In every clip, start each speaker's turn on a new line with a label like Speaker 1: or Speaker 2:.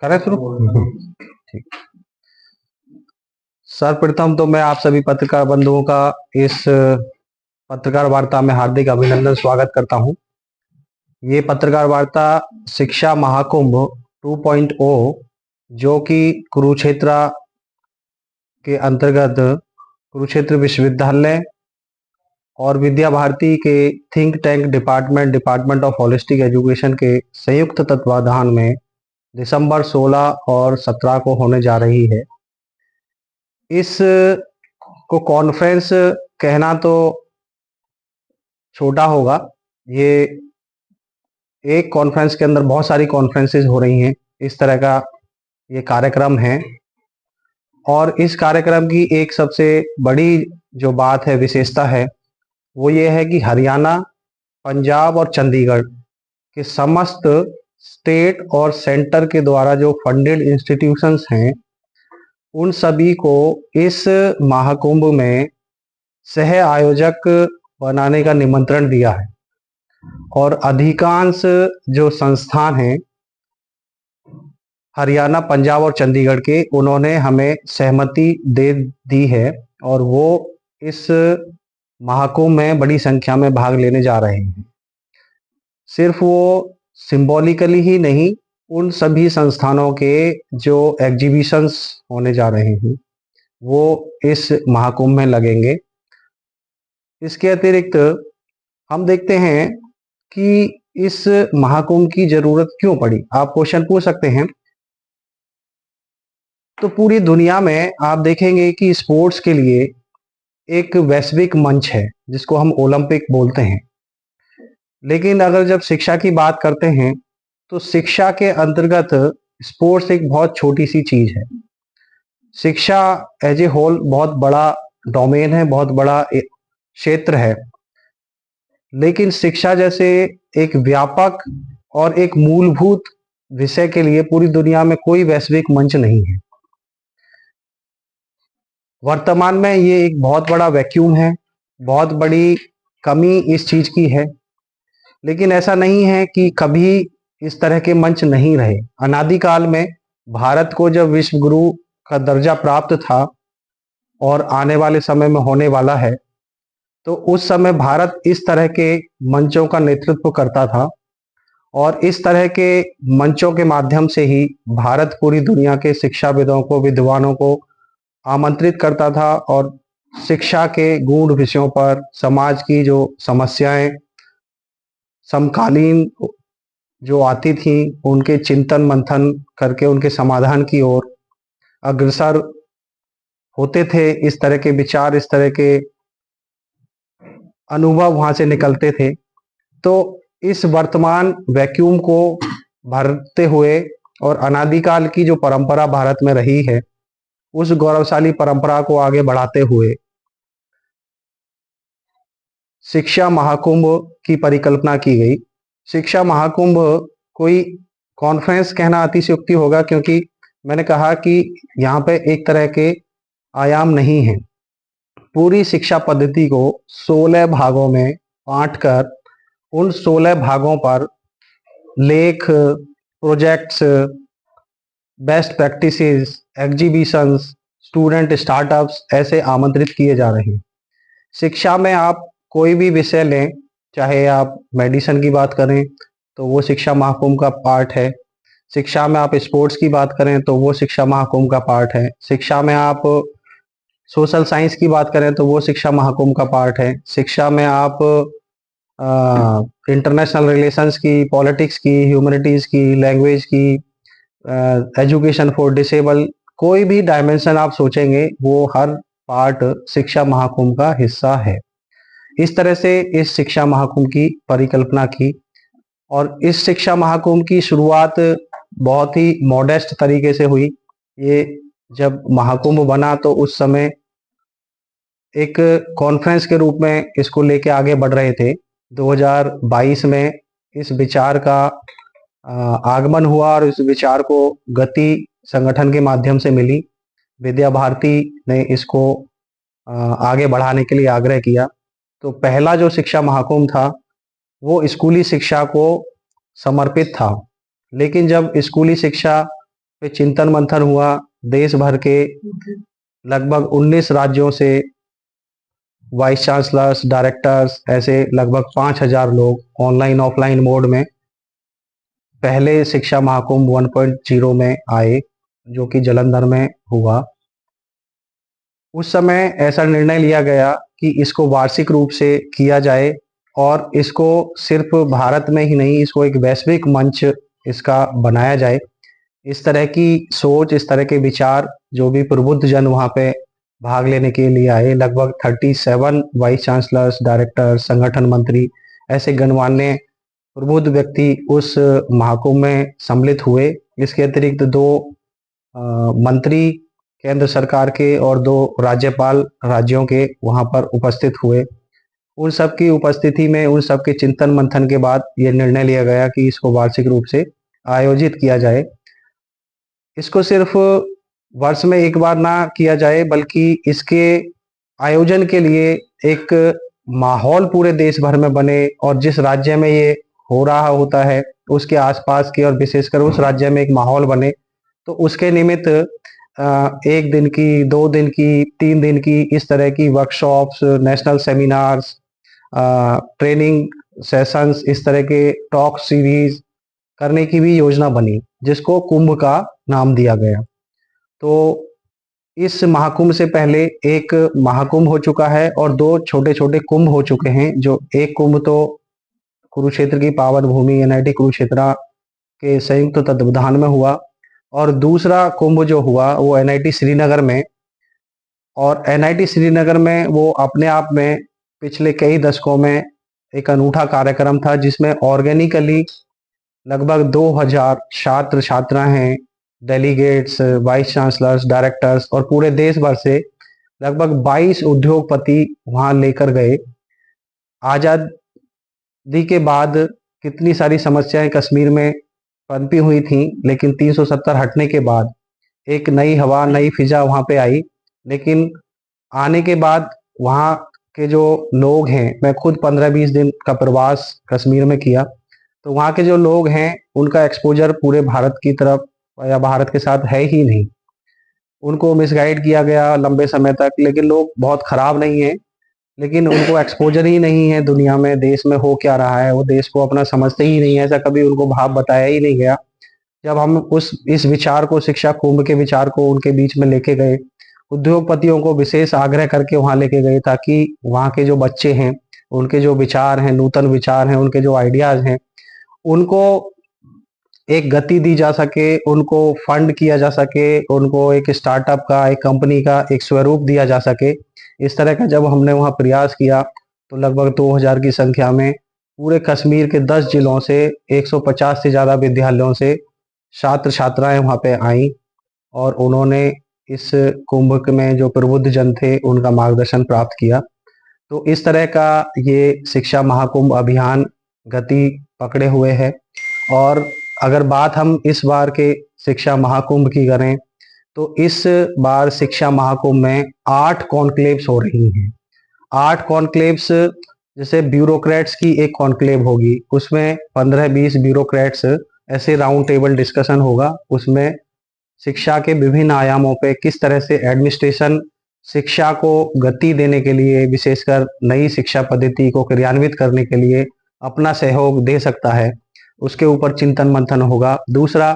Speaker 1: करें शुरू? ठीक। सर्वप्रथम तो मैं आप सभी पत्रकार बंधुओं का इस पत्रकार वार्ता में हार्दिक अभिनंदन स्वागत करता हूं। ये पत्रकार वार्ता शिक्षा महाकुंभ 2.0 जो कि कुरुक्षेत्र के अंतर्गत कुरुक्षेत्र विश्वविद्यालय और विद्या भारती के think tank department of holistic education के संयुक्त तत्वाधान में दिसंबर 16 और 17 को होने जा रही है। इस को कॉन्फ्रेंस कहना तो छोटा होगा। ये एक कॉन्फ्रेंस के अंदर बहुत सारी कॉन्फ्रेंसेस हो रही हैं, इस तरह का ये कार्यक्रम है। और इस कार्यक्रम की एक सबसे बड़ी जो बात है, विशेषता है, वो ये है कि हरियाणा, पंजाब और चंडीगढ़ के समस्त स्टेट और सेंटर के द्वारा जो फंडेड इंस्टीट्यूशंस हैं, उन सभी को इस महाकुंभ में सह आयोजक बनाने का निमंत्रण दिया है। और अधिकांश जो संस्थान हैं हरियाणा, पंजाब और चंडीगढ़ के, उन्होंने हमें सहमति दे दी है और वो इस महाकुंभ में बड़ी संख्या में भाग लेने जा रहे हैं। सिर्फ वो सिंबॉलिकली ही नहीं, उन सभी संस्थानों के जो एग्जीबिशंस होने जा रहे हैं वो इस महाकुंभ में लगेंगे। इसके अतिरिक्त हम देखते हैं कि इस महाकुंभ की जरूरत क्यों पड़ी। आप क्वेश्चन पूछ सकते हैं। तो पूरी दुनिया में आप देखेंगे कि स्पोर्ट्स के लिए एक वैश्विक मंच है जिसको हम ओलंपिक बोलते हैं। लेकिन अगर जब शिक्षा की बात करते हैं तो शिक्षा के अंतर्गत स्पोर्ट्स एक बहुत छोटी सी चीज है। शिक्षा एज ए होल बहुत बड़ा डोमेन है, बहुत बड़ा क्षेत्र है। लेकिन शिक्षा जैसे एक व्यापक और एक मूलभूत विषय के लिए पूरी दुनिया में कोई वैश्विक मंच नहीं है। वर्तमान में ये एक बहुत बड़ा वैक्यूम है, बहुत बड़ी कमी इस चीज की है। लेकिन ऐसा नहीं है कि कभी इस तरह के मंच नहीं रहे। अनादिकाल में भारत को जब विश्व गुरु का दर्जा प्राप्त था और आने वाले समय में होने वाला है, तो उस समय भारत इस तरह के मंचों का नेतृत्व करता था और इस तरह के मंचों के माध्यम से ही भारत पूरी दुनिया के शिक्षाविदों को, विद्वानों को आमंत्रित करता था और शिक्षा के गूढ़ विषयों पर, समाज की जो समस्याएं समकालीन जो आती थी, उनके चिंतन मंथन करके उनके समाधान की ओर अग्रसर होते थे। इस तरह के विचार, इस तरह के अनुभव वहां से निकलते थे। तो इस वर्तमान वैक्यूम को भरते हुए और अनादिकाल की जो परंपरा भारत में रही है, उस गौरवशाली परंपरा को आगे बढ़ाते हुए शिक्षा महाकुंभ की परिकल्पना की गई। शिक्षा महाकुंभ कोई कॉन्फ्रेंस कहना अतिशयोक्ति होगा, क्योंकि मैंने कहा कि यहाँ पे एक तरह के आयाम नहीं है। पूरी शिक्षा पद्धति को 16 भागों में बांटकर उन 16 भागों पर लेख, projects, best practices, exhibitions, student startups ऐसे आमंत्रित किए जा रहे हैं। शिक्षा में आप कोई भी विषय लें, चाहे आप मेडिसिन की बात करें तो वो शिक्षा महाकुंभ का पार्ट है। शिक्षा में आप स्पोर्ट्स की बात करें तो वो शिक्षा महाकुंभ का पार्ट है। शिक्षा में आप सोशल साइंस की बात करें तो वो शिक्षा महाकुंभ का पार्ट है। शिक्षा में आप इंटरनेशनल रिलेशंस की, पॉलिटिक्स की, ह्यूमैनिटीज की, लैंग्वेज की, एजुकेशन फॉर डिसेबल, कोई भी डायमेंशन आप सोचेंगे वो हर पार्ट शिक्षा महाकुंभ का हिस्सा है। इस तरह से इस शिक्षा महाकुंभ की परिकल्पना की और इस शिक्षा महाकुंभ की शुरुआत बहुत ही मॉडेस्ट तरीके से हुई। ये जब महाकुंभ बना तो उस समय एक कॉन्फ्रेंस के रूप में इसको लेके आगे बढ़ रहे थे। 2022 में इस विचार का आगमन हुआ और इस विचार को गति संगठन के माध्यम से मिली। विद्या भारती ने इसको आगे बढ़ाने के लिए आग्रह किया। तो पहला जो शिक्षा महाकुंभ था वो स्कूली शिक्षा को समर्पित था लेकिन जब स्कूली शिक्षा पे चिंतन मंथन हुआ, देश भर के लगभग 19 राज्यों से वाइस चांसलर्स, डायरेक्टर्स, ऐसे लगभग 5,000 लोग ऑनलाइन ऑफलाइन मोड में पहले शिक्षा महाकुंभ 1.0 में आए, जो कि जालंधर में हुआ। उस समय ऐसा निर्णय लिया गया कि इसको वार्षिक रूप से किया जाए और इसको सिर्फ भारत में ही नहीं, इसको एक वैश्विक मंच इसका बनाया जाए। इस तरह की सोच, इस तरह के विचार, जो भी प्रबुद्ध जन वहाँ पे भाग लेने के लिए आए, लगभग 37 वाइस चांसलर्स, डायरेक्टर, संगठन मंत्री, ऐसे गणमान्य प्रबुद्ध व्यक्ति उस महाकुंभ में सम्मिलित हुए। इसके अतिरिक्त 2 मंत्री केंद्र सरकार के और 2 राज्यपाल राज्यों के वहाँ पर उपस्थित हुए। उन सब की उपस्थिति में, उन सब के चिंतन मंथन के बाद ये निर्णय लिया गया कि इसको वार्षिक रूप से आयोजित किया जाए। इसको सिर्फ वर्ष में एक बार ना किया जाए, बल्कि इसके आयोजन के लिए एक माहौल पूरे देश भर में बने और जिस राज्य में ये हो रहा होता है उसके आसपास के और विशेषकर उस राज्य में एक माहौल बने। तो उसके निमित्त 1 दिन की, 2 दिन की, 3 दिन की, इस तरह की workshops, national seminars, training sessions, इस तरह के टॉक सीरीज करने की भी योजना बनी, जिसको कुंभ का नाम दिया गया। तो इस महाकुंभ से पहले एक महाकुंभ हो चुका है और 2 छोटे-छोटे कुंभ हो चुके हैं। जो एक कुंभ तो कुरुक्षेत्र की पावन भूमि एनआईटी कुरुक्षेत्र के संयुक्त तत्वावधान में हुआ और दूसरा कुंभ जो हुआ वो एनआईटी श्रीनगर में। और एनआईटी श्रीनगर में वो अपने आप में पिछले कई दशकों में एक अनूठा कार्यक्रम था, जिसमें ऑर्गेनिकली लगभग 2000 छात्र छात्राएं, डेलीगेट्स, वाइस चांसलर्स, डायरेक्टर्स और पूरे देश भर से लगभग 22 उद्योगपति वहां लेकर गए। आजादी के बाद कितनी सारी समस्याएं कश्मीर में पनपी हुई थी, लेकिन 370 हटने के बाद एक नई हवा, नई फिजा वहां पे आई। लेकिन आने के बाद वहाँ के जो लोग हैं, मैं खुद 15-20 दिन का प्रवास कश्मीर में किया, तो वहाँ के जो लोग हैं उनका एक्सपोजर पूरे भारत की तरफ या भारत के साथ है ही नहीं। उनको मिसगाइड किया गया लंबे समय तक, लेकिन लोग बहुत खराब नहीं है, लेकिन उनको एक्सपोजर ही नहीं है दुनिया में, देश में हो क्या रहा है, वो देश को अपना समझते ही नहीं है, ऐसा कभी उनको भाव बताया ही नहीं गया। जब हम इस विचार को, शिक्षा कुंभ के विचार को उनके बीच में लेके गए, उद्योगपतियों को विशेष आग्रह करके वहां लेके गए, ताकि वहां के जो बच्चे हैं, उनके जो विचार हैं, नूतन विचार हैं, उनके जो आइडियाज हैं, उनको एक गति दी जा सके, उनको फंड किया जा सके, उनको एक स्टार्टअप का, एक कंपनी का एक स्वरूप दिया जा सके। इस तरह का जब हमने वहाँ प्रयास किया तो लगभग 2000 की संख्या में पूरे कश्मीर के 10 जिलों से 150 से ज़्यादा विद्यालयों से छात्र छात्राएं वहाँ पे आईं और उन्होंने इस कुंभ में जो प्रबुद्ध जन थे उनका मार्गदर्शन प्राप्त किया। तो इस तरह का ये शिक्षा महाकुंभ अभियान गति पकड़े हुए है। और अगर बात हम इस बार के शिक्षा महाकुंभ की करें तो इस बार शिक्षा महाकुंभ में 8 कॉन्क्लेव्स हो रही हैं। 8 कॉन्क्लेव्स, जैसे ब्यूरोक्रेट्स की एक कॉन्क्लेव होगी, उसमें 15-20 ब्यूरोक्रेट्स ऐसे राउंड टेबल डिस्कशन होगा। उसमें शिक्षा के विभिन्न आयामों पे किस तरह से एडमिनिस्ट्रेशन शिक्षा को गति देने के लिए, विशेषकर नई शिक्षा पद्धति को क्रियान्वित करने के लिए अपना सहयोग दे सकता है, उसके ऊपर चिंतन मंथन होगा। दूसरा,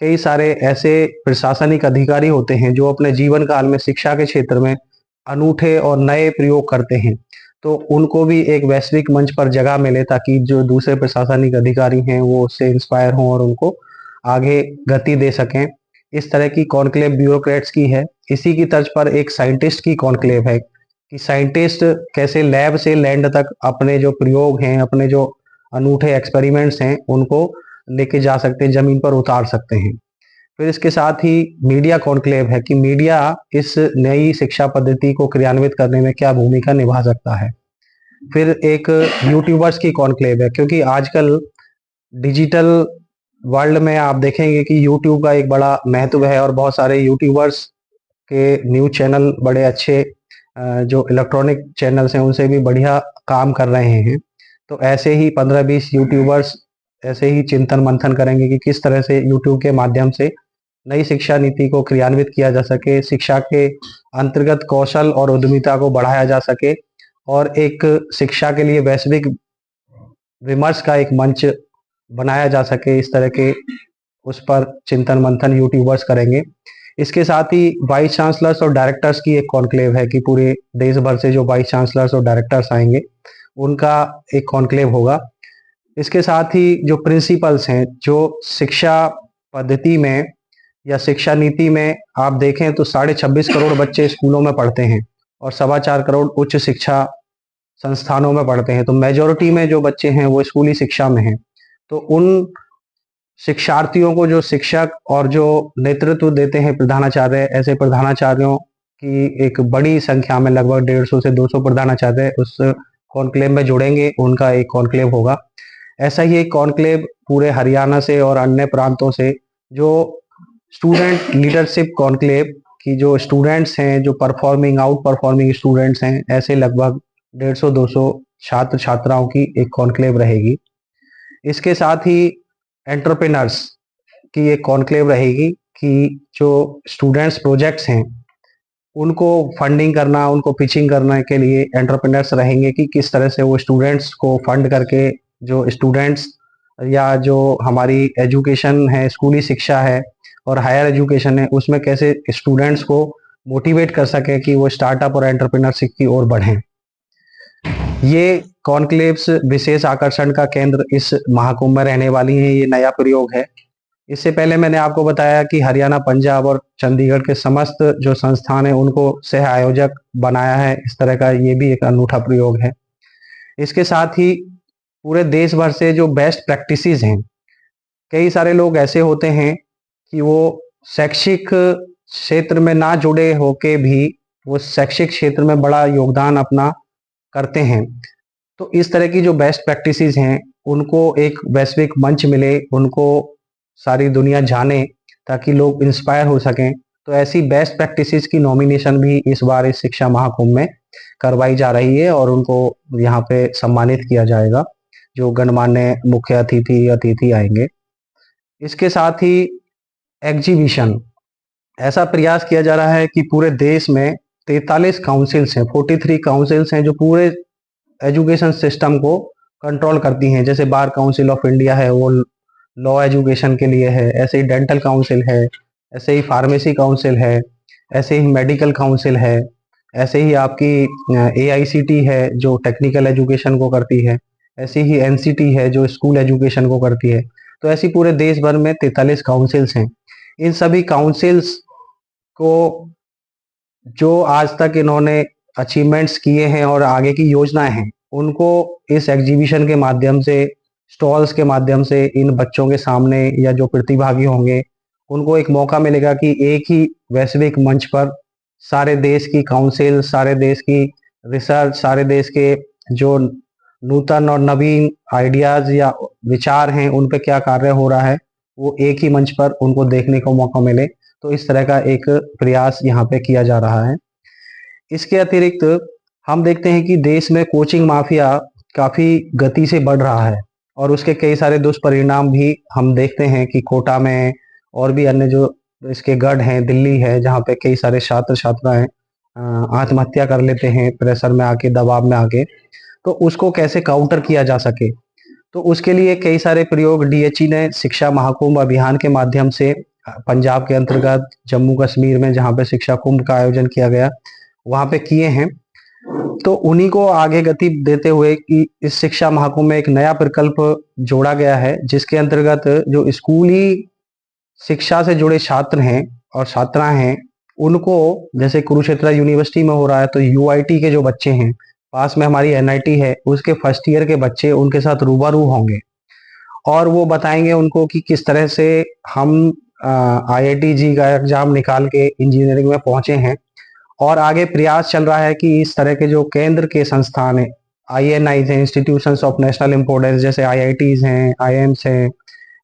Speaker 1: कई सारे ऐसे प्रशासनिक अधिकारी होते हैं जो अपने जीवन काल में शिक्षा के क्षेत्र में अनूठे और नए प्रयोग करते हैं, तो उनको भी एक वैश्विक मंच पर जगह मिले, ताकि जो दूसरे प्रशासनिक अधिकारी हैं वो उससे इंस्पायर हों और उनको आगे गति दे सकें। इस तरह की कॉन्क्लेव ब्यूरोक्रेट्स की है। इसी की तर्ज पर एक साइंटिस्ट की कॉन्क्लेव है कि साइंटिस्ट कैसे लैब से लैंड तक अपने जो प्रयोग हैं, अपने जो अनूठे एक्सपेरिमेंट्स हैं, उनको लेके जा सकते हैं, जमीन पर उतार सकते हैं। फिर इसके साथ ही मीडिया कॉन्क्लेव है कि मीडिया इस नई शिक्षा पद्धति को क्रियान्वित करने में क्या भूमिका निभा सकता है। फिर एक यूट्यूबर्स की कॉन्क्लेव है, क्योंकि आजकल डिजिटल वर्ल्ड में आप देखेंगे कि यूट्यूब का एक बड़ा महत्व है और बहुत सारे यूट्यूबर्स के न्यूज चैनल बड़े अच्छे, जो इलेक्ट्रॉनिक चैनल्स हैं उनसे भी बढ़िया काम कर रहे हैं। तो ऐसे ही 15-20 यूट्यूबर्स ऐसे ही चिंतन मंथन करेंगे कि किस तरह से यूट्यूब के माध्यम से नई शिक्षा नीति को क्रियान्वित किया जा सके, शिक्षा के अंतर्गत कौशल और उद्यमिता को बढ़ाया जा सके और एक शिक्षा के लिए वैश्विक विमर्श का एक मंच बनाया जा सके। इस तरह के उस पर चिंतन मंथन यूट्यूबर्स करेंगे। इसके साथ ही वाइस चांसलर्स और डायरेक्टर्स की एक कॉन्क्लेव है कि पूरे देश भर से जो वाइस चांसलर्स और डायरेक्टर्स आएंगे उनका एक कॉन्क्लेव होगा। इसके साथ ही जो प्रिंसिपल्स हैं, जो शिक्षा पद्धति में या शिक्षा नीति में आप देखें तो 26.5 करोड़ बच्चे स्कूलों में पढ़ते हैं और 4.25 करोड़ उच्च शिक्षा संस्थानों में पढ़ते हैं। तो मेजोरिटी में जो बच्चे हैं वो स्कूली शिक्षा में हैं। तो उन शिक्षार्थियों को जो शिक्षक और जो नेतृत्व देते हैं प्रधानाचार्य, ऐसे प्रधानाचार्यों की एक बड़ी संख्या में लगभग 150 से 200 प्रधानाचार्य उस कॉन्क्लेव में जुड़ेंगे। उनका एक कॉन्क्लेव होगा। ऐसा ही एक कॉन्क्लेव पूरे हरियाणा से और अन्य प्रांतों से जो स्टूडेंट लीडरशिप कॉन्क्लेव की जो स्टूडेंट्स हैं, जो आउट परफॉर्मिंग स्टूडेंट्स हैं, ऐसे लगभग 150-200 छात्र छात्राओं की एक कॉन्क्लेव रहेगी। इसके साथ ही एंटरप्रेन्योर्स की एक कॉन्क्लेव रहेगी कि जो स्टूडेंट्स प्रोजेक्ट्स हैं उनको फंडिंग करना, उनको पिचिंग करने के लिए एंटरप्रेन्योर्स रहेंगे कि किस तरह से वो स्टूडेंट्स को फंड करके जो स्टूडेंट्स या जो हमारी एजुकेशन है, स्कूली शिक्षा है और हायर एजुकेशन है, उसमें कैसे स्टूडेंट्स को मोटिवेट कर सके कि वो स्टार्टअप और एंटरप्रेन्योरशिप की ओर बढ़ें। ये कॉन्क्लेव्स विशेष आकर्षण का केंद्र इस महाकुंभ में रहने वाली हैं। ये नया प्रयोग है। इससे पहले मैंने आपको बताया कि हरियाणा, पंजाब और चंडीगढ़ के समस्त जो संस्थान है उनको सह आयोजक बनाया है। इस तरह का ये भी एक अनूठा प्रयोग है। इसके साथ ही पूरे देश भर से जो बेस्ट प्रैक्टिसेस हैं, कई सारे लोग ऐसे होते हैं कि वो शैक्षिक क्षेत्र में ना जुड़े होके भी वो शैक्षिक क्षेत्र में बड़ा योगदान अपना करते हैं। तो इस तरह की जो बेस्ट प्रैक्टिसेस हैं उनको एक वैश्विक मंच मिले, उनको सारी दुनिया जाने ताकि लोग इंस्पायर हो सकें। तो ऐसी बेस्ट प्रैक्टिसेस की नॉमिनेशन भी इस बार इस शिक्षा महाकुंभ में करवाई जा रही है और उनको यहाँ पे सम्मानित किया जाएगा जो गणमान्य मुख्य अतिथि आएंगे। इसके साथ ही एग्जीबिशन, ऐसा प्रयास किया जा रहा है कि पूरे देश में 43 काउंसिल्स हैं, 43 काउंसिल्स हैं जो पूरे एजुकेशन सिस्टम को कंट्रोल करती हैं। जैसे बार काउंसिल ऑफ इंडिया है, वो लॉ एजुकेशन के लिए है। ऐसे ही डेंटल काउंसिल है, ऐसे ही फार्मेसी काउंसिल है, ऐसे ही मेडिकल काउंसिल है, ऐसे ही आपकी AICT है जो टेक्निकल एजुकेशन को करती है, ऐसी ही NCT है जो स्कूल एजुकेशन को करती है। तो ऐसी पूरे देश भर में 43 काउंसिल्स हैं। इन सभी काउंसिल्स को जो आज तक इन्होंने अचीवमेंट्स किए हैं और आगे की योजनाएं हैं उनको इस एग्जीबिशन के माध्यम से, स्टॉल्स के माध्यम से इन बच्चों के सामने या जो प्रतिभागी होंगे उनको एक मौका मिलेगा कि एक ही वैश्विक मंच पर सारे देश की काउंसिल, सारे देश की रिसर्च, सारे देश के जो नूतन और नवीन आइडियाज या विचार हैं उन पे क्या कार्य हो रहा है वो एक ही मंच पर उनको देखने को मौका मिले। तो इस तरह का एक प्रयास यहाँ पे किया जा रहा है। इसके अतिरिक्त हम देखते हैं कि देश में कोचिंग माफिया काफी गति से बढ़ रहा है और उसके कई सारे दुष्परिणाम भी हम देखते हैं कि कोटा में और भी अन्य जो इसके गढ़ हैं, दिल्ली है, जहाँ पे कई सारे छात्र छात्राएं आत्महत्या कर लेते हैं प्रेशर में आके, दबाव में आके। तो उसको कैसे काउंटर किया जा सके, तो उसके लिए कई सारे प्रयोग DHE ने शिक्षा महाकुंभ अभियान के माध्यम से पंजाब के अंतर्गत जम्मू कश्मीर में जहाँ पे शिक्षा कुंभ का आयोजन किया गया वहाँ पे किए हैं। तो उन्हीं को आगे गति देते हुए कि इस शिक्षा महाकुंभ में एक नया प्रकल्प जोड़ा गया है जिसके अंतर्गत जो स्कूली शिक्षा से जुड़े छात्र हैं और छात्राएं हैं उनको, जैसे कुरुक्षेत्र यूनिवर्सिटी में हो रहा है, तो UIT के जो बच्चे हैं, पास में हमारी NIT है, उसके फर्स्ट ईयर के बच्चे उनके साथ रूबरू होंगे और वो बताएंगे उनको कि किस तरह से हम IIT का एग्जाम निकाल के इंजीनियरिंग में पहुंचे हैं। और आगे प्रयास चल रहा है कि इस तरह के जो केंद्र के संस्थान है, INIs हैं, इंस्टीट्यूशंस ऑफ नेशनल इम्पोर्टेंस, जैसे IITs हैं, IIMs हैं,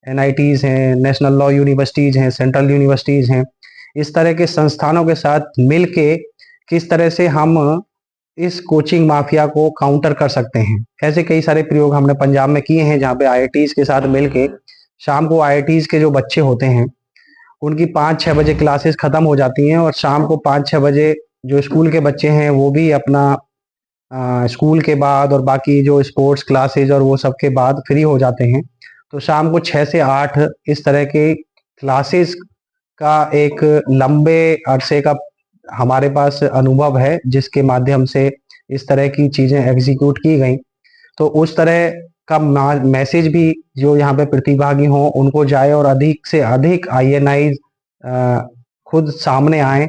Speaker 1: NITs हैं, नेशनल लॉ यूनिवर्सिटीज हैं, सेंट्रल यूनिवर्सिटीज हैं, इस तरह के संस्थानों के साथ मिलके किस तरह से हम इस कोचिंग माफिया को काउंटर कर सकते हैं। ऐसे कई सारे प्रयोग हमने पंजाब में किए हैं, जहाँ पे आईआईटीज के साथ मिलके शाम को आईआईटीज के जो बच्चे होते हैं उनकी 5-6 बजे क्लासेस खत्म हो जाती हैं और शाम को 5-6 बजे जो स्कूल के बच्चे हैं वो भी अपना स्कूल के बाद और बाकी जो स्पोर्ट्स क्लासेज और वो सब के बाद फ्री हो जाते हैं। तो शाम को 6 से 8 इस तरह के क्लासेस का एक लंबे अरसे का हमारे पास अनुभव है, जिसके माध्यम से इस तरह की चीजें एग्जीक्यूट की गई। तो उस तरह का मैसेज भी जो यहाँ पे प्रतिभागी हों उनको जाए और अधिक से अधिक आईएनआई खुद सामने आए।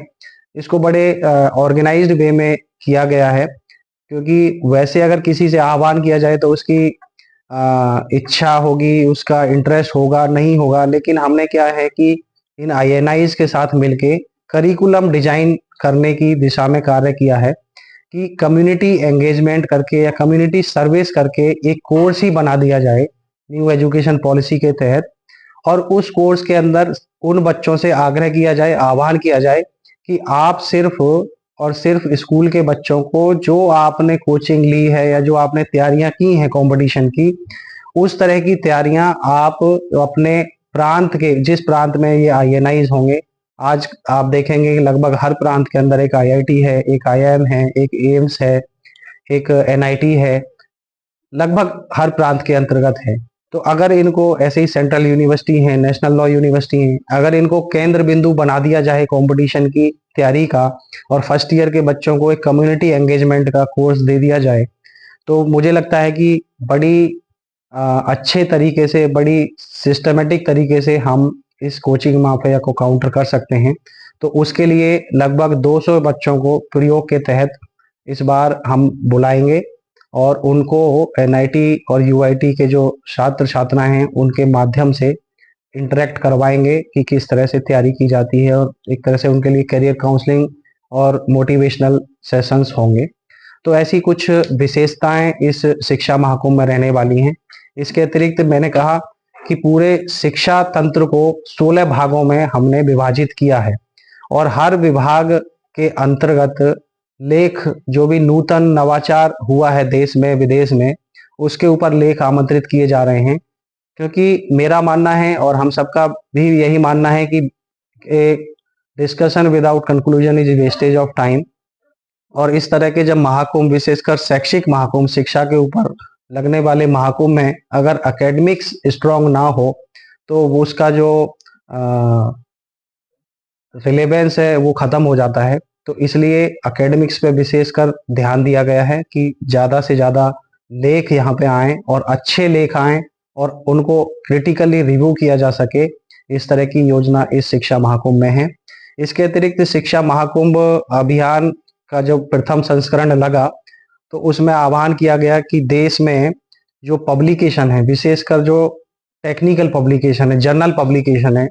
Speaker 1: इसको बड़े ऑर्गेनाइज्ड वे में किया गया है, क्योंकि वैसे अगर किसी से आह्वान किया जाए तो उसकी इच्छा होगी, उसका इंटरेस्ट होगा, नहीं होगा। लेकिन हमने क्या है कि इन आईएनआईज के साथ मिलके करिकुलम डिजाइन करने की दिशा में कार्य किया है कि कम्युनिटी एंगेजमेंट करके या कम्युनिटी सर्विस करके एक कोर्स ही बना दिया जाए न्यू एजुकेशन पॉलिसी के तहत। और उस कोर्स के अंदर उन बच्चों से आग्रह किया जाए, आह्वान किया जाए कि आप सिर्फ और सिर्फ स्कूल के बच्चों को जो आपने कोचिंग ली है या जो आपने तैयारियां की हैं कंपटीशन की, उस तरह की तैयारियां आप अपने प्रांत के, जिस प्रांत में ये आईएनआईज होंगे, आज आप देखेंगे कि लगभग हर प्रांत के अंदर एक आईआईटी है, एक आईआईएम है, एक एम्स है, एक एनआईटी है, लगभग हर प्रांत के अंतर्गत है। तो अगर इनको ऐसे ही सेंट्रल यूनिवर्सिटी है, नेशनल लॉ यूनिवर्सिटी है, अगर इनको केंद्र बिंदु बना दिया जाए कंपटीशन की तैयारी का और फर्स्ट ईयर के बच्चों को एक कम्युनिटी एंगेजमेंट का कोर्स दे दिया जाए, तो मुझे लगता है कि बड़ी अच्छे तरीके से, बड़ी सिस्टमेटिक तरीके से हम इस कोचिंग माफिया को काउंटर कर सकते हैं। तो उसके लिए लगभग 200 बच्चों को प्रयोग के तहत इस बार हम बुलाएंगे और उनको एनआईटी और यूआईटी के जो छात्र छात्राएं हैं उनके माध्यम से इंटरेक्ट करवाएंगे कि किस तरह से तैयारी की जाती है, और एक तरह से उनके लिए करियर काउंसलिंग और मोटिवेशनल सेशंस होंगे। तो ऐसी कुछ विशेषताएं इस शिक्षा महाकुंभ में रहने वाली हैं। इसके अतिरिक्त मैंने कहा कि पूरे शिक्षा तंत्र को 16 भागों में हमने विभाजित किया है और हर विभाग के अंतर्गत लेख, जो भी नूतन नवाचार हुआ है देश में विदेश में, उसके ऊपर लेख आमंत्रित किए जा रहे हैं। क्योंकि मेरा मानना है और हम सबका भी यही मानना है कि discussion without conclusion is wastage of time. और इस तरह के जब महाकुंभ, विशेषकर शैक्षिक महाकुंभ, शिक्षा के ऊपर लगने वाले महाकुंभ में अगर एकेडमिक्स स्ट्रांग ना हो तो वो उसका जो रिलेवेंस है वो खत्म हो जाता है। तो इसलिए एकेडमिक्स पे विशेषकर ध्यान दिया गया है कि ज्यादा से ज्यादा लेख यहाँ पे आए और अच्छे लेख आए और उनको क्रिटिकली रिव्यू किया जा सके। इस तरह की योजना इस शिक्षा महाकुंभ में है। इसके अतिरिक्त शिक्षा महाकुंभ अभियान का जो प्रथम संस्करण लगा तो उसमें आह्वान किया गया कि देश में जो पब्लिकेशन है, विशेषकर जो टेक्निकल पब्लिकेशन है, जर्नल पब्लिकेशन है,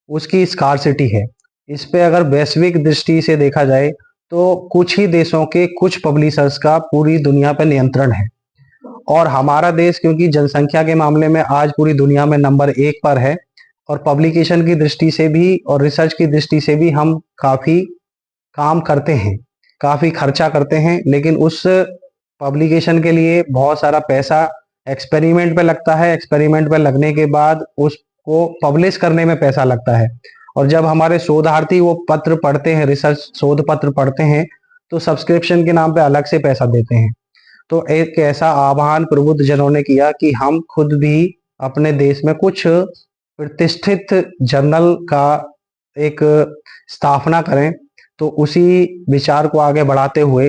Speaker 1: उसकी स्कार्सिटी है। इस पे अगर वैश्विक दृष्टि से देखा जाए तो कुछ ही देशों के कुछ पब्लिशर्स का पूरी दुनिया पर नियंत्रण है, और हमारा देश क्योंकि जनसंख्या के मामले में आज पूरी दुनिया में नंबर 1 पर है, और पब्लिकेशन की दृष्टि से भी और रिसर्च की दृष्टि से भी हम काफी काम करते हैं, काफी खर्चा करते हैं। लेकिन उस पब्लिकेशन के लिए बहुत सारा पैसा एक्सपेरिमेंट पे लगता है, एक्सपेरिमेंट पे लगने के बाद उसको पब्लिश करने में पैसा लगता है, और जब हमारे शोधार्थी वो पत्र पढ़ते हैं, रिसर्च शोध पत्र पढ़ते हैं, तो सब्सक्रिप्शन के नाम पे अलग से पैसा देते हैं। तो एक ऐसा आह्वान प्रबुद्ध जनों ने किया कि हम खुद भी अपने देश में कुछ प्रतिष्ठित जर्नल का एक स्थापना करें। तो उसी विचार को आगे बढ़ाते हुए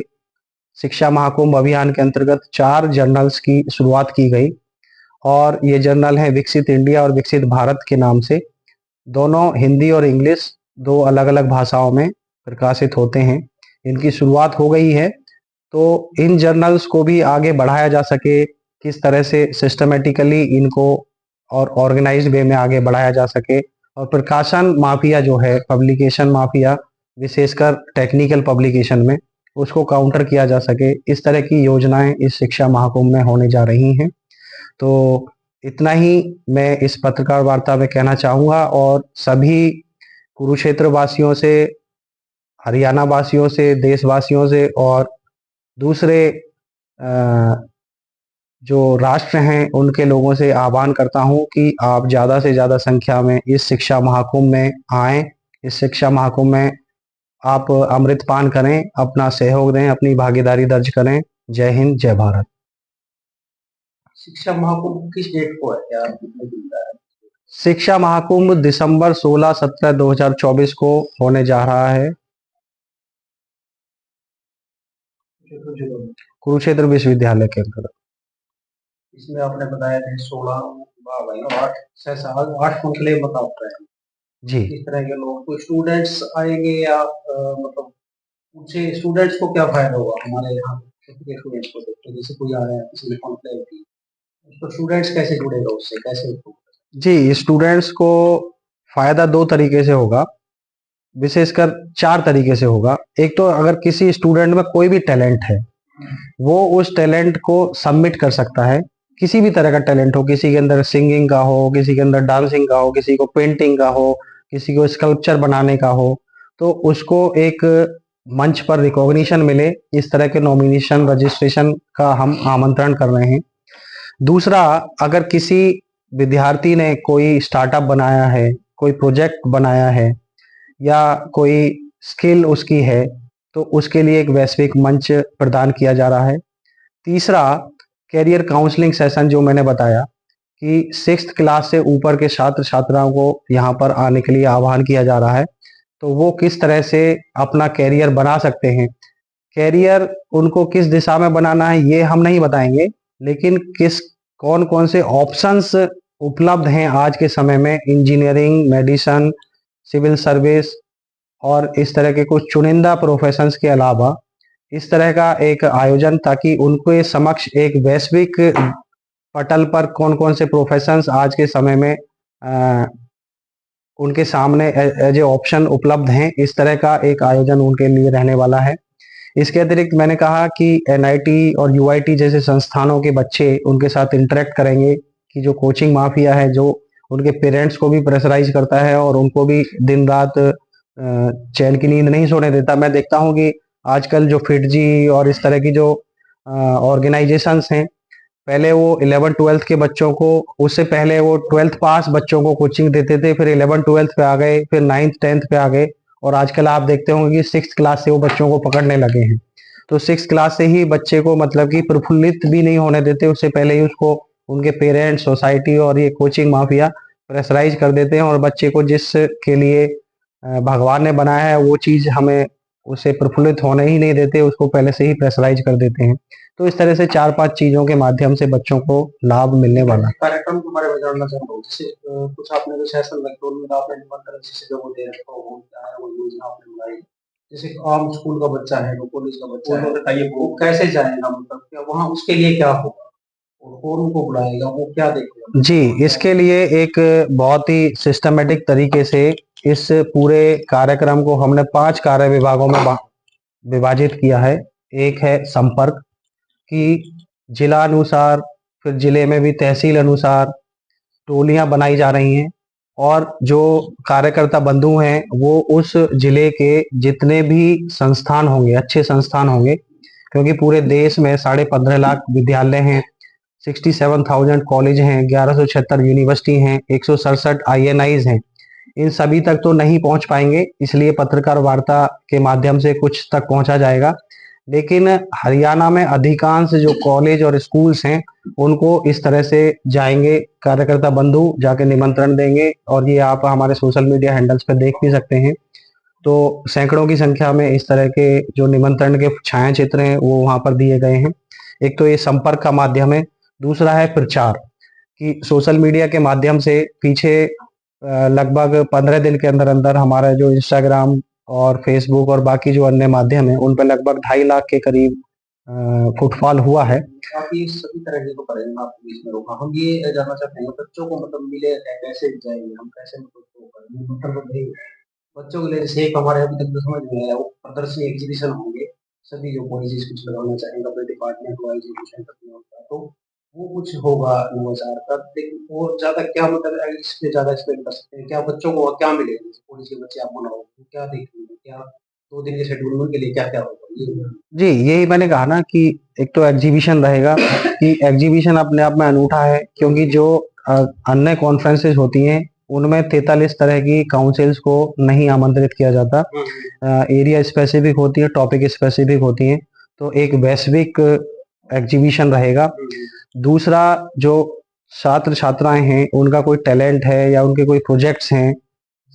Speaker 1: शिक्षा महाकुंभ अभियान के अंतर्गत 4 जर्नल्स की शुरुआत की गई, और ये जर्नल है विकसित इंडिया और विकसित भारत के नाम से। दोनों हिंदी और इंग्लिश, 2 अलग अलग भाषाओं में प्रकाशित होते हैं। इनकी शुरुआत हो गई है। तो इन जर्नल्स को भी आगे बढ़ाया जा सके, किस तरह से सिस्टमेटिकली इनको और ऑर्गेनाइज्ड वे में आगे बढ़ाया जा सके, और प्रकाशन माफिया जो है, पब्लिकेशन माफिया, विशेषकर टेक्निकल पब्लिकेशन में, उसको काउंटर किया जा सके। इस तरह की योजनाएं इस शिक्षा महाकुंभ में होने जा रही हैं। तो इतना ही मैं इस पत्रकार वार्ता में कहना चाहूँगा, और सभी कुरुक्षेत्र वासियों से, हरियाणा वासियों से, देशवासियों से और दूसरे जो राष्ट्र हैं उनके लोगों से आह्वान करता हूं कि आप ज़्यादा से ज़्यादा संख्या में इस शिक्षा महाकुंभ में आएं। इस शिक्षा महाकुंभ में आप अमृतपान करें, अपना सहयोग दें, अपनी भागीदारी दर्ज करें। जय हिंद, जय भारत।
Speaker 2: शिक्षा महाकुंभ किस डेट को है, क्या कितने दिन का है?
Speaker 1: शिक्षा महाकुंभ दिसंबर 16-17 2024 को होने जा रहा है कुरुक्षेत्र विश्वविद्यालय के अंतर्गत।
Speaker 2: इसमें आपने बताया था 16 8 कॉन्क्लेव बताता है
Speaker 1: जी,
Speaker 2: किस तरह के लोग, तो स्टूडेंट्स आएंगे या मतलब उनसे स्टूडेंट्स को क्या फायदा होगा हमारे यहाँ के स्टूडेंट्स को देखते हैं, जैसे कोई आ रहा है किसी ने कॉन्क्लेव की, तो स्टूडेंट्स कैसे जुड़ेगा उससे, कैसे?
Speaker 1: जी, स्टूडेंट्स को फायदा दो तरीके से होगा, विशेषकर चार तरीके से होगा। एक तो अगर किसी स्टूडेंट में कोई भी टैलेंट है, वो उस टैलेंट को सबमिट कर सकता है। किसी भी तरह का टैलेंट हो, किसी के अंदर सिंगिंग का हो, किसी के अंदर डांसिंग का हो, किसी को पेंटिंग का हो, किसी को स्कल्पचर बनाने का हो, तो उसको एक मंच पर रिकॉग्निशन मिले। इस तरह के नॉमिनेशन रजिस्ट्रेशन का हम आमंत्रण कर रहे हैं। दूसरा, अगर किसी विद्यार्थी ने कोई स्टार्टअप बनाया है, कोई प्रोजेक्ट बनाया है या कोई स्किल उसकी है, तो उसके लिए एक वैश्विक मंच प्रदान किया जा रहा है। तीसरा, कैरियर काउंसलिंग सेशन जो मैंने बताया कि 6th क्लास से ऊपर के छात्र छात्राओं को यहाँ पर आने के लिए आह्वान किया जा रहा है। तो वो किस तरह से अपना कैरियर बना सकते हैं, कैरियर उनको किस दिशा में बनाना है ये हम नहीं बताएंगे, लेकिन किस कौन कौन से ऑप्शंस उपलब्ध हैं आज के समय में, इंजीनियरिंग, मेडिसिन, सिविल सर्विस और इस तरह के कुछ चुनिंदा प्रोफेशंस के अलावा इस तरह का एक आयोजन, ताकि उनके समक्ष एक वैश्विक पटल पर कौन कौन से प्रोफेशंस आज के समय में उनके सामने एज ए ऑप्शन उपलब्ध हैं, इस तरह का एक आयोजन उनके लिए रहने वाला है। इसके अतिरिक्त मैंने कहा कि एनआईटी और यूआईटी जैसे संस्थानों के बच्चे उनके साथ इंटरेक्ट करेंगे कि जो कोचिंग माफिया है, जो उनके पेरेंट्स को भी प्रेशराइज करता है और उनको भी दिन रात चैन की नींद नहीं सोने देता। मैं देखता हूँ कि आजकल जो फिटजी और इस तरह की जो ऑर्गेनाइजेशंस हैं, पहले वो 11th-12th के बच्चों को, उससे पहले वो 12th पास बच्चों को कोचिंग देते थे, फिर 11th-12th पे आ गए, फिर 9th-10th पे आ गए और आजकल आप देखते होंगे कि 6th क्लास से वो बच्चों को पकड़ने लगे हैं। तो 6th क्लास से ही बच्चे को मतलब कि प्रफुल्लित भी नहीं होने देते, उससे पहले ही उसको उनके पेरेंट्स, सोसाइटी और ये कोचिंग माफिया प्रेशराइज कर देते हैं और बच्चे को जिस के लिए भगवान ने बनाया है वो चीज हमें उसे प्रफुल्लित होने ही नहीं देते, उसको पहले से ही प्रेशराइज कर देते हैं। तो इस तरह से 4-5 चीजों के माध्यम से बच्चों को लाभ मिलने वाला है।
Speaker 2: कार्यक्रम के बारे में जानना चाहता हूँ, जैसे कुछ आपने जो सेशन रखे उनमें आपने निमंत्रण जैसे जो वो दे रखा हो, वो क्या है, वो योजना आपने बनाई, जैसे आम स्कूल का बच्चा है, वो कॉलेज का बच्चा है, बताइए वो कैसे जाएगा, मतलब क्या वहाँ उसके लिए क्या होगा और कौन उनको बुलाएगा, वो क्या देखेगा?
Speaker 1: जी, इसके लिए एक बहुत ही सिस्टमेटिक तरीके से इस पूरे कार्यक्रम को हमने 5 कार्य विभागों में विभाजित किया है। एक है संपर्क, कि जिला अनुसार, फिर जिले में भी तहसील अनुसार टोलियां बनाई जा रही हैं और जो कार्यकर्ता बंधु हैं वो उस जिले के जितने भी संस्थान होंगे, अच्छे संस्थान होंगे, क्योंकि पूरे देश में 15.5 लाख विद्यालय हैं, 67,000 कॉलेज हैं, 1176 यूनिवर्सिटी हैं, 167 आईएनआईज हैं। इन सभी तक तो नहीं पहुंच पाएंगे, इसलिए पत्रकार वार्ता के माध्यम से कुछ तक पहुंचा जाएगा। लेकिन हरियाणा में अधिकांश जो कॉलेज और स्कूल्स हैं उनको इस तरह से जाएंगे कार्यकर्ता बंधु, जाके निमंत्रण देंगे और ये आप हमारे सोशल मीडिया हैंडल्स पे देख भी सकते हैं। तो सैकड़ों की संख्या में इस तरह के जो निमंत्रण के छाया चित्र हैं वो वहां पर दिए गए हैं। एक तो ये संपर्क का माध्यम है, दूसरा है प्रचार, कि सोशल मीडिया के माध्यम से पीछे लगभग 15 दिन के अंदर अंदर हमारा जो इंस्टाग्राम और फेसबुक और बाकी जो अन्य माध्यम है उन पर लगभग 2.5 लाख के करीब फुटफॉल हुआ है।
Speaker 2: आप ये सभी तरह के को करेंगे, आपको इसमें रोका, हम ये जानना चाहते हैं बच्चों को मतलब मिले कैसे जाएंगे, हम कैसे मतलब मतलब नहीं बच्चों के लिए, जैसे एक हमारे अभी तक जो समझ में आया वो प्रदर्शनी एग्जीबिशन होंगे, सभी जो कॉलेजेस कुछ लगाना चाहेंगे अपने डिपार्टमेंट वाइज एजुकेशन करना होता है, तो वो कुछ होगा नवाचार का, लेकिन और ज्यादा क्या मतलब इसमें ज्यादा एक्सप्लेन कर सकते हैं, क्या बच्चों को क्या मिलेगा, जैसे कॉलेज के बच्चे आप बनाओ तो क्या देखेंगे, क्या 2 दिन के शेड्यूल में उनके लिए क्या-क्या होगा? ये
Speaker 1: जी, यही मैंने कहा ना कि एक तो एग्जीबिशन रहेगा कि एग्जीबिशन अपने आप में अनूठा है क्योंकि जो अन्य कॉन्फ्रेंसेस होती हैं उनमें 43 तरह की काउंसिल्स को नहीं आमंत्रित किया जाता। एरिया स्पेसिफिक होती है, टॉपिक स्पेसिफिक होती हैं, तो एक वैश्विक एग्जीबिशन रहेगा। दूसरा, जो छात्र छात्राएं हैं उनका कोई टैलेंट है या उनके कोई प्रोजेक्ट्स हैं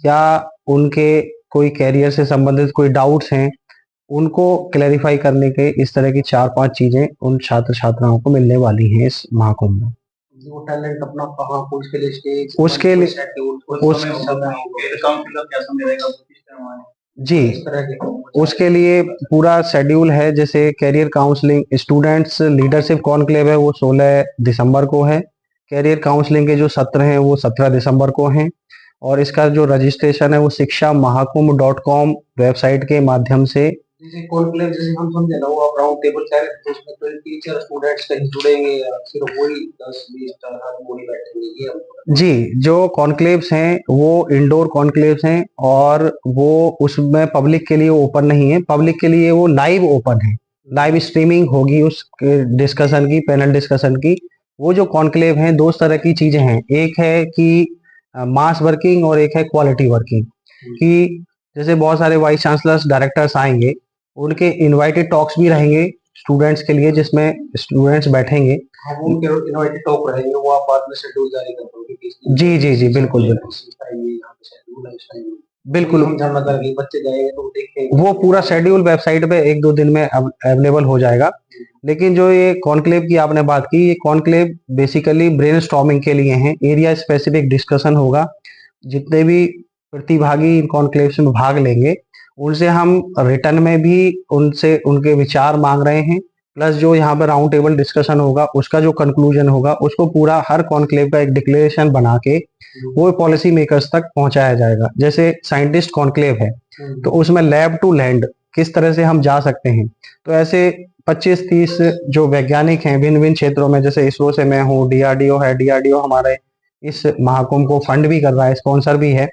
Speaker 1: या उनके कोई कैरियर से संबंधित कोई डाउट्स हैं, उनको क्लैरिफाई करने के इस तरह की 4-5 चीजें उन छात्र छात्राओं को मिलने वाली हैं इस महाकुंभ में।
Speaker 2: वो टैलेंट अपना कहाँ उसके लिए स्टेज
Speaker 1: उसके लिए उस जी,
Speaker 2: इस तरह के
Speaker 1: उसके लिए पूरा शेड्यूल है। जैसे career counselling, students leadership conclave है वो 16 दिसंबर को है। कैरियर काउंसलिंग के जो सत्र हैं वो 17 दिसंबर को हैं और इसका जो रजिस्ट्रेशन है वो shikshamahakubh.com वेबसाइट के माध्यम से।
Speaker 2: जैसे कॉन्क्लेव जैसे हम समझे ना, वो आप राउंड टेबल कह रहे थे, तो उसमें तो टीचर स्टूडेंट्स कहीं जुड़ेंगे या सिर्फ वही 10-20 आदमी वही बैठेंगे, ये हम
Speaker 1: जी, जो कॉन्क्लेव्स हैं वो इंडोर कॉन्क्लेव्स हैं और वो उसमें पब्लिक के लिए ओपन नहीं है। पब्लिक के लिए वो लाइव ओपन है, लाइव स्ट्रीमिंग होगी उस डिस्कशन की, पैनल डिस्कशन की। वो जो कॉन्क्लेव हैं दो तरह की चीजें हैं, एक है कि मास वर्किंग और एक है क्वालिटी वर्किंग। कि जैसे बहुत सारे वाइस चांसलर्स डायरेक्टर्स आएंगे, उनके इनवाइटेड टॉक्स भी रहेंगे स्टूडेंट्स के लिए जिसमें स्टूडेंट्स बैठेंगे।
Speaker 2: हाँ, वो उनके इनवाइटेड टॉक रहेंगे, वो आप बाद में शेड्यूल जारी कर दोगे कि
Speaker 1: जी जी जी, बिल्कुल बिल्कुल बिल्कुल।
Speaker 2: हम जानना करेंगे, बच्चे जाएंगे तो देखेंगे,
Speaker 1: वो पूरा शेड्यूल वेबसाइट पे 1-2 दिन में अवेलेबल हो जाएगा। लेकिन जो ये कॉन्क्लेव की आपने बात की, ये कॉन्क्लेव बेसिकली ब्रेनस्टॉर्मिंग के लिए हैं, एरिया स्पेसिफिक डिस्कशन होगा। जितने भी प्रतिभागी इन कॉन्क्लेव्स में भाग लेंगे उनसे हम रिटर्न में भी उनसे उनके विचार मांग रहे हैं, प्लस जो यहाँ पर राउंड टेबल डिस्कशन होगा उसका जो कंक्लूजन होगा उसको पूरा हर कॉन्क्लेव का एक डिक्लेरेशन बना के वो पॉलिसी मेकर्स तक पहुंचाया जाएगा। जैसे साइंटिस्ट कॉन्क्लेव है तो उसमें लैब टू लैंड किस तरह से हम जा सकते हैं, तो ऐसे 25-30 जो वैज्ञानिक हैं भिन्न भिन्न क्षेत्रों में, जैसे इसरो से मैं हूँ, डीआरडीओ है, डीआरडीओ हमारे इस महाकुंभ को फंड भी कर रहा है, स्पॉन्सर भी है।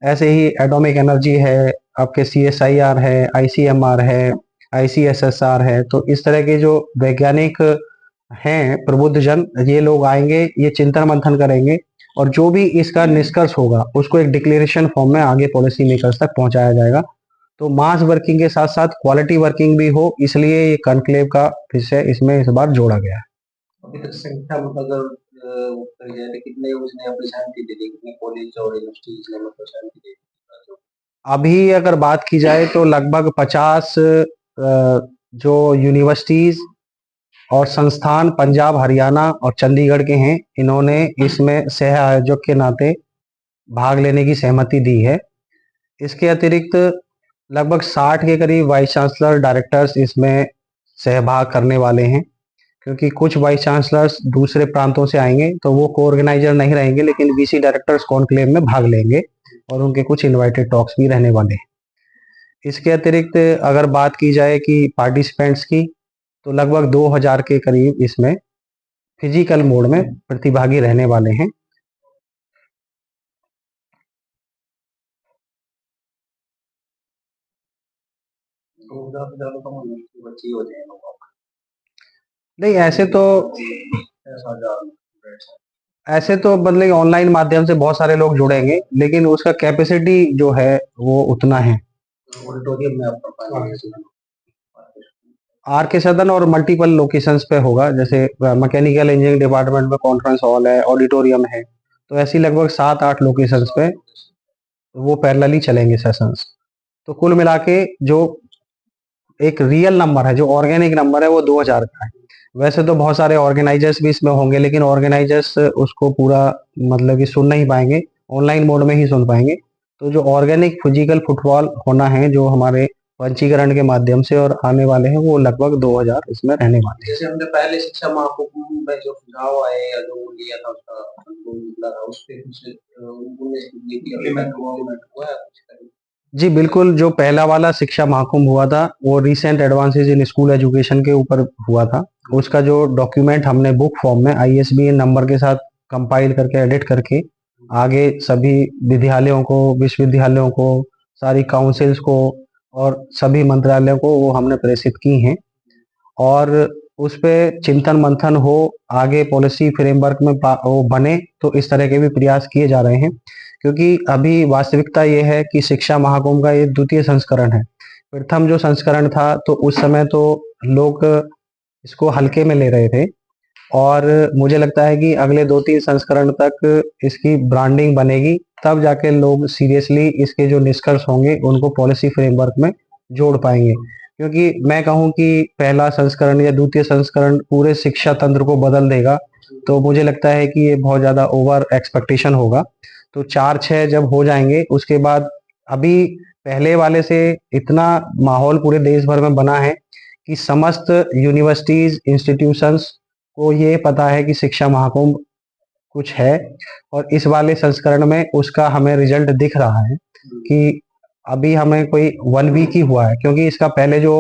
Speaker 1: ऐसे ही एटॉमिक एनर्जी है, आपके सीएसआईआर है, आईसीएमआर है, आईसीएसएसआर है। तो इस तरह के जो वैज्ञानिक हैं प्रबुद्ध जन, ये लोग आएंगे, ये चिंतन मंथन करेंगे और जो भी इसका निष्कर्ष होगा उसको एक डिक्लेरेशन फॉर्म में आगे पॉलिसी मेकर्स तक पहुंचाया जाएगा। तो मास वर्किंग के साथ साथ क्वालिटी वर्किंग भी हो, इसलिए ये कॉन्क्लेव का विषय इसमें इस बार जोड़ा गया है।
Speaker 2: अभी तक संख्या में अगर कितने उसने अपनी शांति दे दी, कितने कॉलेज और यूनिवर्सिटीज ने मतलब शांति दे दी?
Speaker 1: अभी अगर बात की जाए तो लगभग 50 जो यूनिवर्सिटीज और संस्थान पंजाब, हरियाणा और चंडीगढ़ के हैं, इन्होंने इसमें सह आयोजक के नाते भाग लेने की सहमति दी है। इसके अतिरिक्त लगभग 60 के करीब वाइस चांसलर डायरेक्टर्स इसमें सहभाग करने वाले हैं, क्योंकि कुछ वाइस चांसलर्स दूसरे प्रांतों से आएंगे तो वो को ऑर्गेनाइजर नहीं रहेंगे, लेकिन वीसी डायरेक्टर्स कॉन्क्लेव में भाग लेंगे और उनके कुछ इनवाइटेड टॉक्स भी रहने वाले हैं। इसके अतिरिक्त अगर बात की जाए कि पार्टिसिपेंट्स की, तो लगभग 2000 के करीब इसमें फिजिकल मोड में प्रतिभागी रहने वाले हैं। नहीं, ऐसे तो मतलब ऑनलाइन माध्यम से बहुत सारे लोग जुड़ेंगे, लेकिन उसका कैपेसिटी जो है वो उतना है।
Speaker 2: ऑडिटोरियम में आपका
Speaker 1: आर के सदन और मल्टीपल लोकेशंस पे होगा, जैसे मैकेनिकल इंजीनियरिंग डिपार्टमेंट में कॉन्फ्रेंस हॉल है, ऑडिटोरियम है, तो ऐसी लगभग 7-8 लोकेशंस पे वो पैरेलली चलेंगे सेशंस। तो कुल मिला के जो एक रियल नंबर है, जो ऑर्गेनिक नंबर है, वो 2000 का है। वैसे तो बहुत सारे ऑर्गेनाइजर्स भी इसमें होंगे, लेकिन ऑर्गेनाइजर्स उसको पूरा मतलब कि सुन नहीं पाएंगे, ऑनलाइन मोड में ही सुन पाएंगे। तो जो ऑर्गेनिक फिजिकल फुटबॉल होना है जो हमारे पंचीकरण के माध्यम से और आने वाले हैं, वो लगभग 2000 इसमें रहने वाले हैं।
Speaker 2: जैसे हमने पहले शिक्षा महाकुंभ में जो सुझाव आए या जो लिया था उसका निकला था, उस पे कुछ इम्प्लीमेंट हुआ है?
Speaker 1: जी बिल्कुल, जो पहला वाला शिक्षा महाकुंभ हुआ था वो recent advances in school education के ऊपर हुआ था। उसका जो डॉक्यूमेंट हमने बुक फॉर्म में ISBN नंबर के साथ कंपाइल करके एडिट करके आगे सभी विद्यालयों को, विश्वविद्यालयों को, सारी काउंसिल्स को और सभी मंत्रालयों को वो हमने प्रेषित की हैं, और उस पे चिंतन मंथन हो, आगे पॉलिसी फ्रेमवर्क में वो बने, तो इस तरह के भी प्रयास किए जा रहे हैं। क्योंकि अभी वास्तविकता ये है कि शिक्षा महाकुंभ का ये द्वितीय संस्करण है। प्रथम जो संस्करण था तो उस समय तो लोग इसको हल्के में ले रहे थे, और मुझे लगता है कि अगले 2-3 संस्करण तक इसकी ब्रांडिंग बनेगी, तब जाके लोग सीरियसली इसके जो निष्कर्ष होंगे उनको पॉलिसी फ्रेमवर्क में जोड़ पाएंगे। क्योंकि मैं कहूँ कि पहला संस्करण या द्वितीय संस्करण पूरे शिक्षा तंत्र को बदल देगा, तो मुझे लगता है कि ये बहुत ज़्यादा ओवर एक्सपेक्टेशन होगा। तो 4-6 जब हो जाएंगे उसके बाद, अभी पहले वाले से इतना माहौल पूरे देश भर में बना है कि समस्त यूनिवर्सिटीज इंस्टीट्यूशंस को ये पता है कि शिक्षा महाकुंभ कुछ है, और इस वाले संस्करण में उसका हमें रिजल्ट दिख रहा है कि अभी हमें कोई 1 वीक ही हुआ है। क्योंकि इसका पहले जो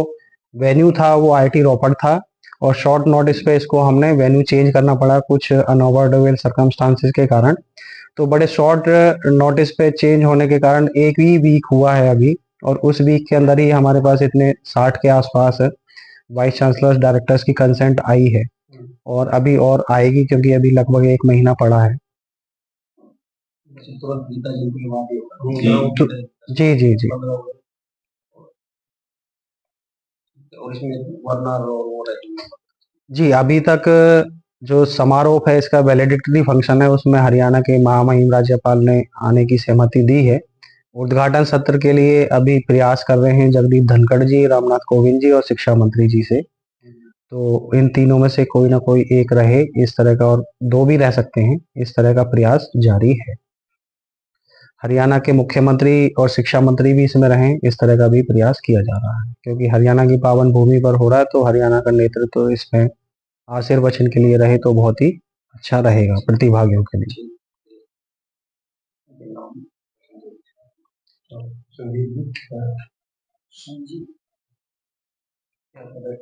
Speaker 1: वेन्यू था वो आईआईटी रोपड़ था, और शॉर्ट नोटिस पे इसको हमने वेन्यू चेंज करना पड़ा कुछ अनओवरडुअल सर्कमस्टांसेस के कारण। तो बड़े शॉर्ट नोटिस पे चेंज होने के कारण एक ही वीक हुआ है अभी, और उस वीक के अंदर ही हमारे पास इतने 60 के आसपास वाइस चांसलर्स डायरेक्टर्स की कंसेंट आई है, और अभी और आएगी, क्योंकि अभी लगभग 1 महीना पड़ा है।
Speaker 2: तुरंत गीता जयंती के बाद ही
Speaker 1: तो
Speaker 2: होगा।
Speaker 1: जी जी जी
Speaker 2: और इसमें वरना वो रहेगी।
Speaker 1: जी, अभी तक जो समारोह है इसका वैलिडिटी फंक्शन है, उसमें हरियाणा के महामहिम राज्यपाल ने आने की सहमति दी है। उद्घाटन सत्र के लिए अभी प्रयास कर रहे हैं जगदीप धनखड़ जी, रामनाथ कोविंद जी और शिक्षा मंत्री जी से। तो इन तीनों में से कोई ना कोई एक रहे इस तरह का, और 2 भी रह सकते हैं, इस तरह का प्रयास जारी है। हरियाणा के मुख्यमंत्री और शिक्षा मंत्री भी इसमें रहें, इस तरह का भी प्रयास किया जा रहा है। क्योंकि हरियाणा की पावन भूमि पर हो रहा है, तो हरियाणा का नेतृत्व तो इसमें आशीर्वचन के लिए रहे तो बहुत ही अच्छा रहेगा प्रतिभागियों के लिए।
Speaker 2: संदीप जी क्या कर रहे हैं?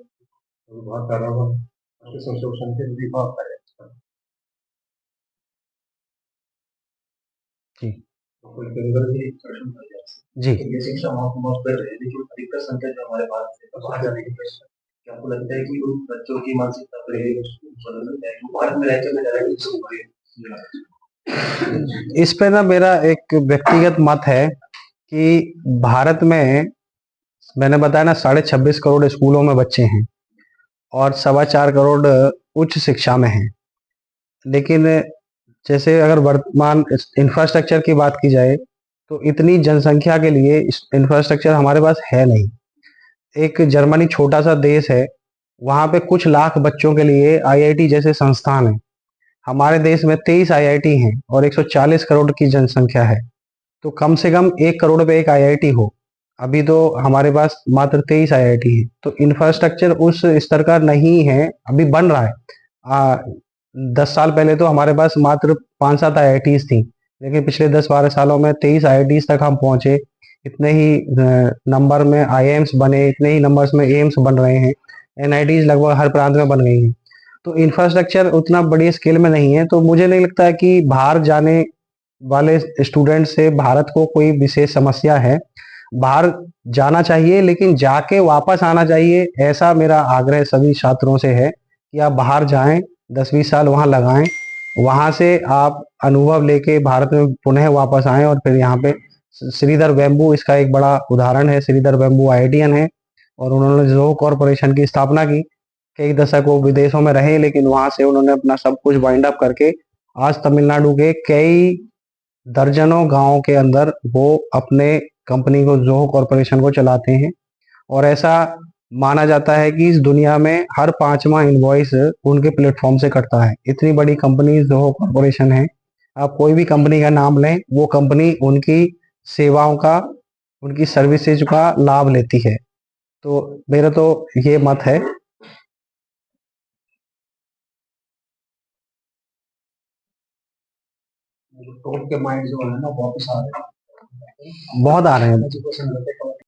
Speaker 2: बात कर रहा हूँ आपके संशोधन के भी बात करें।
Speaker 1: जी
Speaker 2: कोई केंद्र भी प्रश्न कर जाए
Speaker 1: जी
Speaker 2: ये शिक्षा महाकुंभ पर है, लेकिन अधिकतर संख्या जो हमारे भारत से बाहर जाने की प्रश्न क्या आपको लगता है कि उन बच्चों की मानसिकता पर बदल सकता है जो भारत में रहते हुए डायरेक्टली शुरू करें?
Speaker 1: इस पे ना मेरा एक व्यक्तिगत मत है कि भारत में, मैंने बताया ना, 26.5 करोड़ स्कूलों में बच्चे हैं, और 4.25 करोड़ उच्च शिक्षा में हैं। लेकिन जैसे अगर वर्तमान इंफ्रास्ट्रक्चर की बात की जाए, तो इतनी जनसंख्या के लिए इंफ्रास्ट्रक्चर हमारे पास है नहीं। एक जर्मनी छोटा सा देश है, वहाँ पे कुछ लाख बच्चों के लिए आईआईटी जैसे संस्थान है। हमारे देश में 23 आईआईटी हैं और 140 करोड़ की जनसंख्या है। तो कम से कम 1 करोड़ पे एक आईआईटी हो। अभी तो हमारे पास मात्र 23 आईआईटी है, तो इंफ्रास्ट्रक्चर उस स्तर का नहीं है, अभी बन रहा है। 10 साल पहले तो हमारे पास मात्र 5-7 आईआईटीज थी, लेकिन पिछले 10-12 सालों में 23 आईआईटीज तक हम पहुंचे। इतने ही नंबर में आईआईएम्स बने, इतने ही नंबर्स में एम्स बन रहे हैं, एनआईटीज लगभग हर प्रांत में बन गई हैं। तो इंफ्रास्ट्रक्चर उतना बड़ी स्केल में नहीं है, तो मुझे नहीं लगता है कि बाहर जाने वाले स्टूडेंट से भारत को कोई विशेष समस्या है। बाहर जाना चाहिए, लेकिन जाके वापस आना चाहिए, ऐसा मेरा आग्रह सभी छात्रों से है कि आप बाहर जाएं, 10-20 साल वहां लगाएं, वहां से आप अनुभव लेके भारत में पुनः वापस आएं, और फिर यहाँ पे श्रीधर वेम्बू इसका एक बड़ा उदाहरण है। श्रीधर वेम्बू आईआईटीएन है, और उन्होंने जोहो कॉरपोरेशन की स्थापना की। कई दशक वो विदेशों में रहे, लेकिन वहां से उन्होंने अपना सब कुछ वाइंड अप करके आज तमिलनाडु के कई दर्जनों गांवों के अंदर वो अपने कंपनी को, जोहो कॉरपोरेशन को चलाते हैं। और ऐसा माना जाता है कि इस दुनिया में हर 5वां इनवॉइस उनके प्लेटफॉर्म से कटता है। इतनी बड़ी कंपनी जोहो कॉरपोरेशन है। आप कोई भी कंपनी का नाम लें, वो कंपनी उनकी सेवाओं का, उनकी सर्विसेज का लाभ लेती है। तो मेरा तो ये मत है।
Speaker 2: टॉप के माइंड जो है ना वापस आ रहे हैं
Speaker 1: बहुत आ रहे हैं।
Speaker 2: एजुकेशन लेते